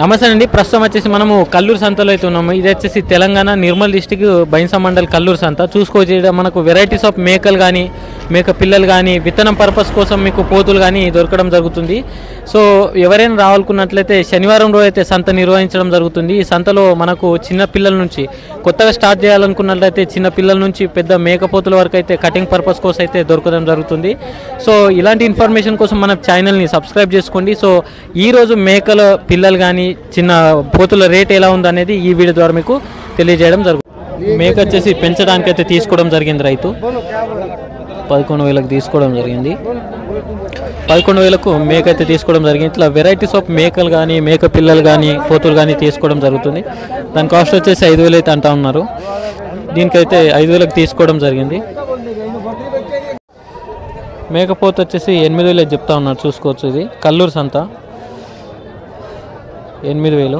నమస్తే అండి. ప్రస్తుతం వచ్చేసి మనము కల్లూరు సంతలో అయితే ఉన్నాము. ఇది వచ్చేసి తెలంగాణ నిర్మల్ డిస్టిక్ బైన్సా మండల్ కల్లూరు సంత. చూసుకోవచ్చు మనకు వెరైటీస్ ఆఫ్ మేకలు కానీ మేక పిల్లలు కానీ విత్తనం పర్పస్ కోసం మీకు పోతులు కానీ దొరకడం జరుగుతుంది. సో ఎవరైనా రావాలనుకున్నట్లయితే శనివారం రోజు అయితే సంత నిర్వహించడం జరుగుతుంది. ఈ సంతలో మనకు చిన్న పిల్లల నుంచి కొత్తగా స్టార్ట్ చేయాలనుకున్నట్లయితే చిన్న పిల్లల నుంచి పెద్ద మేకపోతుల వరకు అయితే కటింగ్ పర్పస్ కోసం అయితే దొరకడం జరుగుతుంది. సో ఇలాంటి ఇన్ఫర్మేషన్ కోసం మన ఛానల్ని సబ్స్క్రైబ్ చేసుకోండి. సో ఈరోజు మేకల పిల్లలు కానీ చిన్న పోతుల రేట్ ఎలా ఉందనేది ఈ వీడియో ద్వారా మీకు తెలియజేయడం జరుగుతుంది. మేక వచ్చేసి పెంచడానికి అయితే తీసుకోవడం జరిగింది. రైతు 11,000కు తీసుకోవడం జరిగింది. 11,000కు మేక అయితే తీసుకోవడం జరిగింది. ఇట్లా వెరైటీస్ ఆఫ్ మేకలు కానీ మేక పిల్లలు కానీ పోతులు కానీ తీసుకోవడం జరుగుతుంది. దాని కాస్ట్ వచ్చేసి 5,000 అయితే అంటా ఉన్నారు. దీనికైతే 5,000కు తీసుకోవడం జరిగింది. మేకపోతు వచ్చేసి 8,000 చెప్తా ఉన్నారు. చూసుకోవచ్చు. ఇది కల్లూరు సంత 8,000.